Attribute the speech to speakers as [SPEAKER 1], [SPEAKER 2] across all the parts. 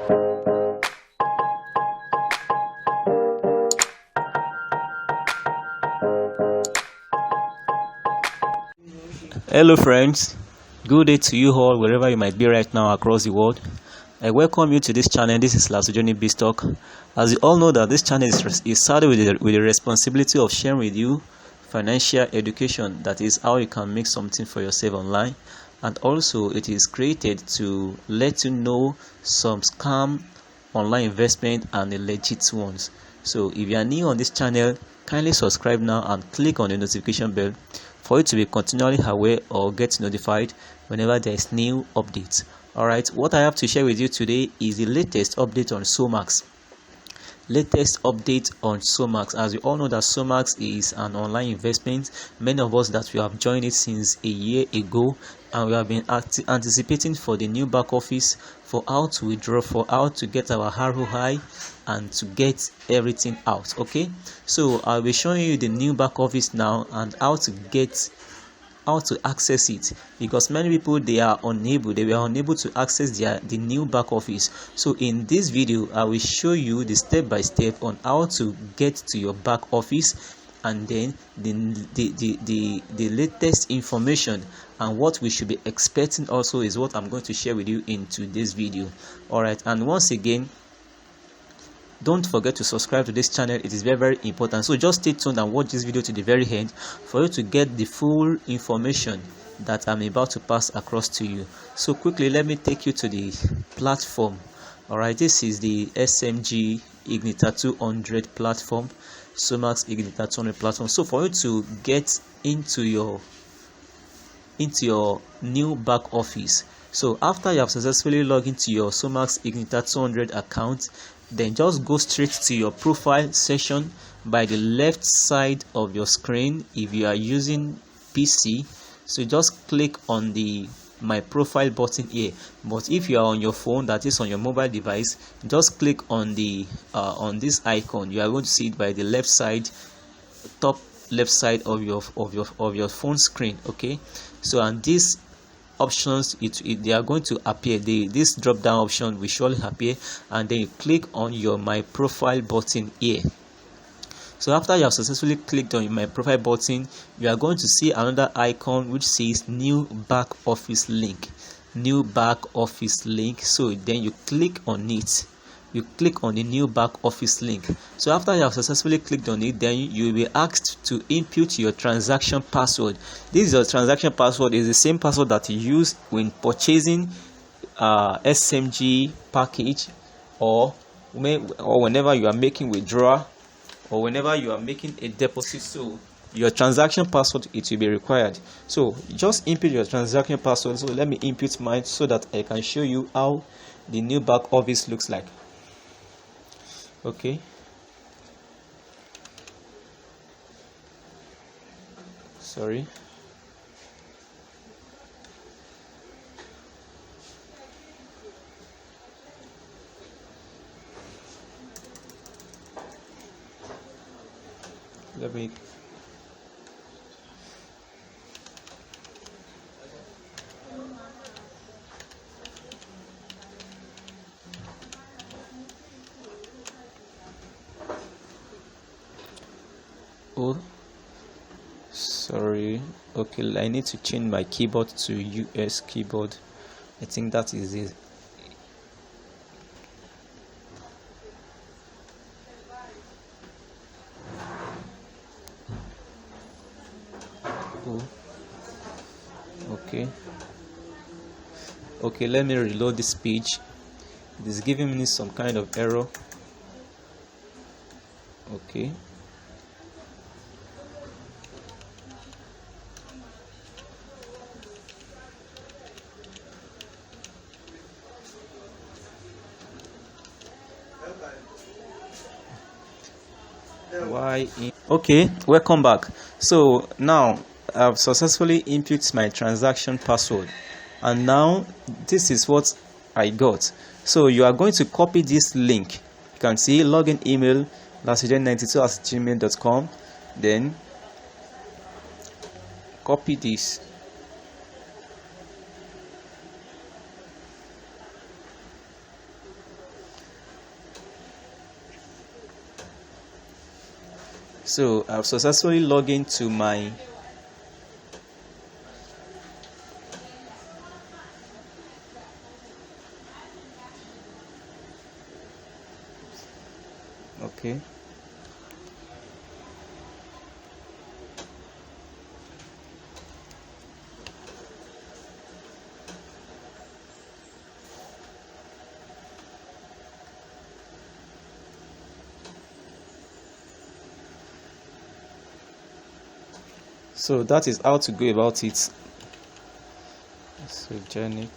[SPEAKER 1] Hello friends, good day to you all wherever you might be right now across the world. I welcome you to this channel. This is Lasojoni Talk. As you all know that this channel is started with the responsibility of sharing with you financial education, that is how you can make something for yourself online, and also it is created to let you know some scam online investment and the legit ones. So if you are new on this channel, kindly subscribe now and click on the notification bell for you to be continually aware or get notified whenever there is new updates. Alright, what I have to share with you today is the latest update on Solmax. As you all know that Solmax is an online investment. Many of us that we have joined it since a year ago, and we have been anticipating for the new back office, for how to withdraw, for how to get our ROI and to get everything out. Okay, so I'll be showing you the new back office now and how to access it, because many people they were unable to access the new back office. So in this video I will show you the step by step on how to get to your back office, and then the latest information and what we should be expecting also is what I'm going to share with you in today's video. All right, and once again, don't forget to subscribe to this channel. It is very, very important. So just stay tuned and watch this video to the very end for you to get the full information that I'm about to pass across to you. So quickly, let me take you to the platform. All right, this is the SMG Ignita 200 platform, Solmax Ignita 200 platform. So for you to get into your new back office, so after you have successfully logged into your Solmax Ignita 200 account, then just go straight to your profile section by the left side of your screen if you are using PC. So just click on the my profile button here, but if you are on your phone, that is on your mobile device, just click on the on this icon. You are going to see it by the left side, top left side of your phone screen. Okay, so and this options they are going to appear. This drop down option will surely appear, and then you click on your my profile button here. So after you have successfully clicked on my profile button, you are going to see another icon which says new back office link. So then you click on it. You click on the new back office link. So after you have successfully clicked on it, then you will be asked to input your transaction password. This is your transaction password. Is the same password that you use when purchasing SMG package, or whenever you are making withdrawal, or whenever you are making a deposit. So your transaction password, it will be required. So just input your transaction password. So let me input mine so that I can show you how the new back office looks like. Okay, sorry. Let me oh sorry. Okay, I need to change my keyboard to US keyboard. I think that is it. Oh, okay, let me reload this page. It is giving me some kind of error. Okay, okay, welcome back. So now I've successfully input my transaction password, and now this is what I got. So you are going to copy this link. You can see login email lasojoni92@gmail.com. Then copy this. So I've successfully logged into my okay. So that is how to go about it. So genic.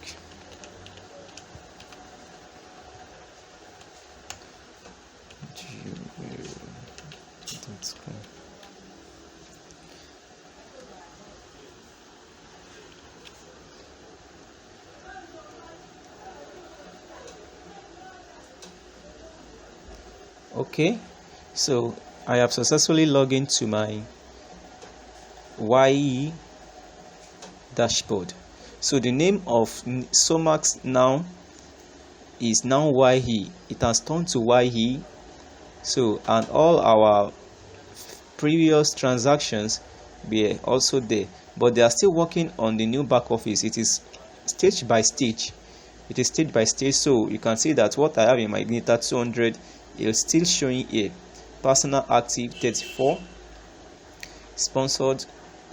[SPEAKER 1] Okay, so I have successfully logged into my YE dashboard. So the name of Solmax now is now YE. It has turned to YE. So, and all our previous transactions were also there, but they are still working on the new back office. It is stage by stage. It is stage by stage. So you can see that what I have in my Igniter 200 is still showing here. Personal active 34, sponsored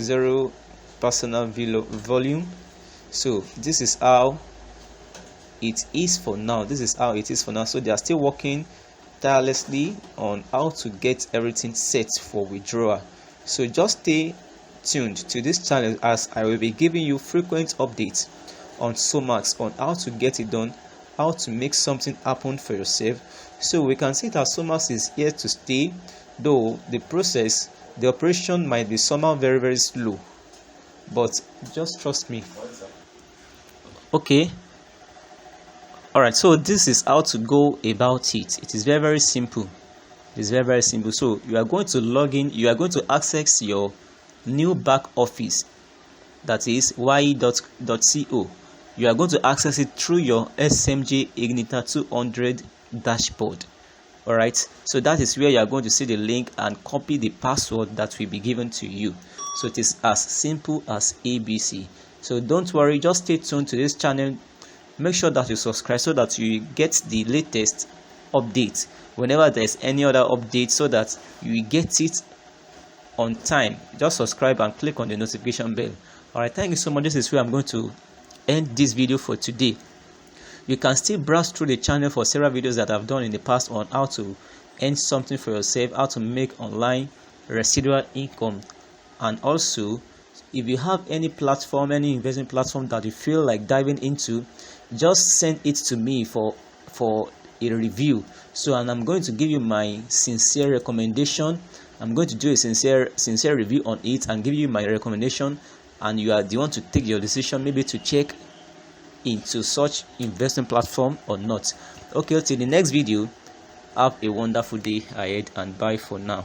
[SPEAKER 1] 0, personal volume. So this is how it is for now. This is how it is for now. So they are still working tirelessly on how to get everything set for withdrawal. So just stay tuned to this channel, as I will be giving you frequent updates on Solmax, on how to get it done, how to make something happen for yourself. So we can see that Solmax is here to stay, though the operation might be somehow very, very slow, but just trust me. Okay, all right, so this is how to go about it. It is very, very simple. It is very, very simple. So you are going to log in. You are going to access your new back office, that is ye.co. You are going to access it through your SMG Igniter 200 dashboard. All right, so that is where you are going to see the link and copy the password that will be given to you. So it is as simple as ABC. So don't worry, just stay tuned to this channel. Make sure that you subscribe so that you get the latest update whenever there's any other update, so that you get it on time. Just subscribe and click on the notification bell. All right, thank you so much. This is where I'm going to end this video for today. You can still browse through the channel for several videos that I've done in the past on how to earn something for yourself, how to make online residual income, and also if you have any platform, any investment platform that you feel like diving into, just send it to me for a review. So, and I'm going to give you my sincere recommendation. I'm going to do a sincere review on it and give you my recommendation, and you are the one to take your decision, maybe to check into such investment platform or not. Okay, till the next video, have a wonderful day ahead, and bye for now.